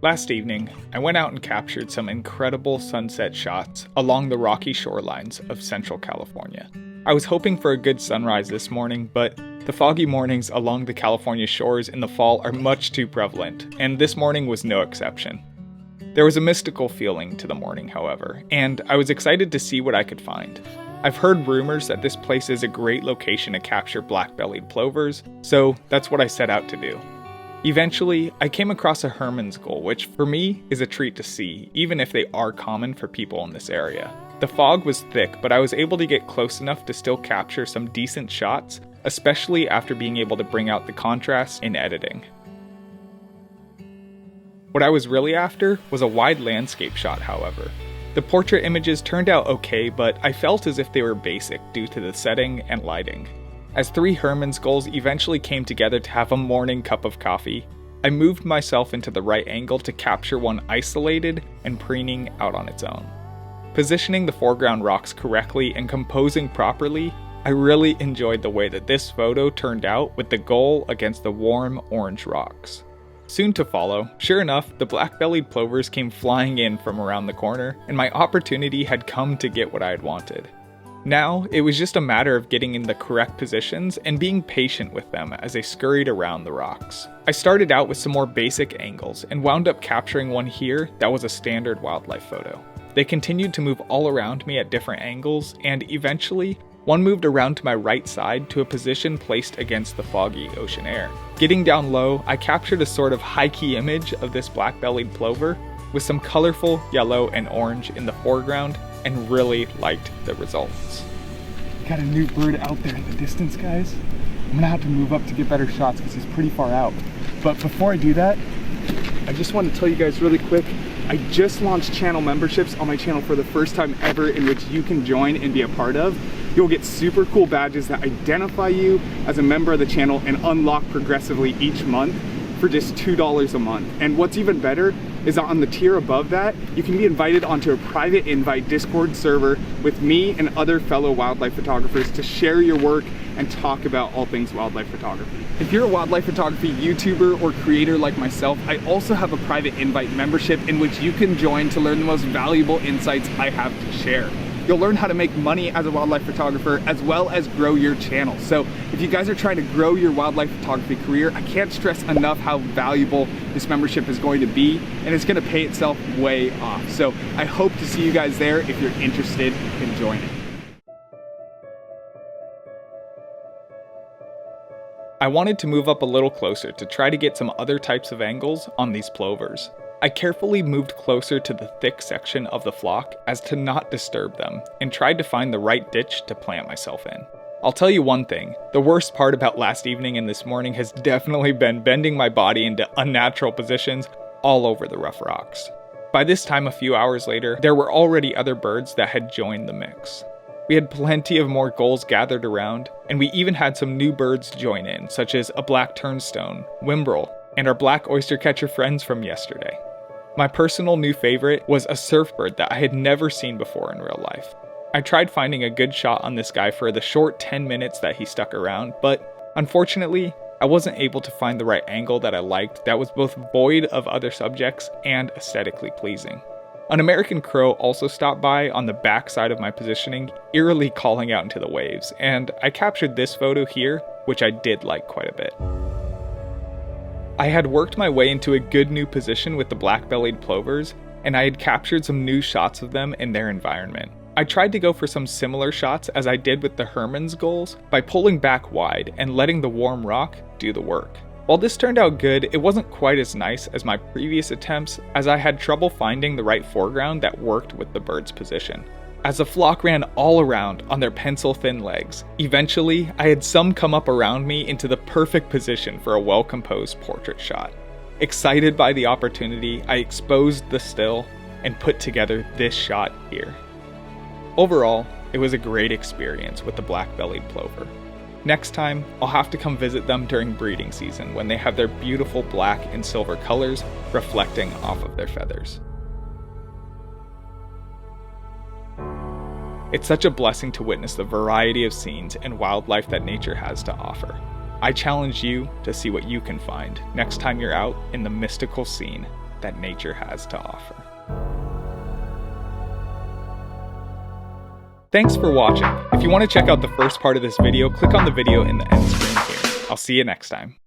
Last evening, I went out and captured some incredible sunset shots along the rocky shorelines of Central California. I was hoping for a good sunrise this morning, but the foggy mornings along the California shores in the fall are much too prevalent, and this morning was no exception. There was a mystical feeling to the morning, however, and I was excited to see what I could find. I've heard rumors that this place is a great location to capture black-bellied plovers, so that's what I set out to do. Eventually, I came across a Hermann's gull, which for me is a treat to see, even if they are common for people in this area. The fog was thick, but I was able to get close enough to still capture some decent shots, especially after being able to bring out the contrast in editing. What I was really after was a wide landscape shot, however. The portrait images turned out okay, but I felt as if they were basic due to the setting and lighting. As three Hermann's gulls eventually came together to have a morning cup of coffee, I moved myself into the right angle to capture one isolated and preening out on its own. Positioning the foreground rocks correctly and composing properly, I really enjoyed the way that this photo turned out with the gull against the warm orange rocks. Soon to follow, sure enough, the black-bellied plovers came flying in from around the corner, and my opportunity had come to get what I had wanted. Now, it was just a matter of getting in the correct positions and being patient with them as they scurried around the rocks. I started out with some more basic angles and wound up capturing one here that was a standard wildlife photo. They continued to move all around me at different angles, and eventually, one moved around to my right side to a position placed against the foggy ocean air. Getting down low, I captured a sort of high-key image of this black-bellied plover with some colorful yellow and orange in the foreground, and really liked the results. Got a new bird out there in the distance, guys. I'm gonna have to move up to get better shots because he's pretty far out. But before I do that, I just want to tell you guys really quick, I just launched channel memberships on my channel for the first time ever, in which you can join and be a part of. You'll get super cool badges that identify you as a member of the channel and unlock progressively each month for just $2 a month. And what's even better is that on the tier above that, you can be invited onto a private invite Discord server with me and other fellow wildlife photographers to share your work and talk about all things wildlife photography. If you're a wildlife photography YouTuber or creator like myself, I also have a private invite membership in which you can join to learn the most valuable insights I have to share. You'll learn how to make money as a wildlife photographer as well as grow your channel. So if you guys are trying to grow your wildlife photography career, I can't stress enough how valuable this membership is going to be, and it's going to pay itself way off. So I hope to see you guys there if you're interested in joining. I wanted to move up a little closer to try to get some other types of angles on these plovers. I carefully moved closer to the thick section of the flock as to not disturb them, and tried to find the right ditch to plant myself in. I'll tell you one thing, the worst part about last evening and this morning has definitely been bending my body into unnatural positions all over the rough rocks. By this time a few hours later, there were already other birds that had joined the mix. We had plenty of more gulls gathered around, and we even had some new birds join in, such as a black turnstone, whimbrel, and our black oystercatcher friends from yesterday. My personal new favorite was a surfbird that I had never seen before in real life. I tried finding a good shot on this guy for the short 10 minutes that he stuck around, but unfortunately, I wasn't able to find the right angle that I liked that was both void of other subjects and aesthetically pleasing. An American crow also stopped by on the back side of my positioning, eerily calling out into the waves, and I captured this photo here, which I did like quite a bit. I had worked my way into a good new position with the black-bellied plovers, and I had captured some new shots of them in their environment. I tried to go for some similar shots as I did with the Hermann's gulls by pulling back wide and letting the warm rock do the work. While this turned out good, it wasn't quite as nice as my previous attempts, as I had trouble finding the right foreground that worked with the bird's position. As the flock ran all around on their pencil-thin legs, eventually I had some come up around me into the perfect position for a well-composed portrait shot. Excited by the opportunity, I exposed the still and put together this shot here. Overall, it was a great experience with the black-bellied plover. Next time, I'll have to come visit them during breeding season when they have their beautiful black and silver colors reflecting off of their feathers. It's such a blessing to witness the variety of scenes and wildlife that nature has to offer. I challenge you to see what you can find next time you're out in the mystical scene that nature has to offer. Thanks for watching. If you want to check out the first part of this video, click on the video in the end screen here. I'll see you next time.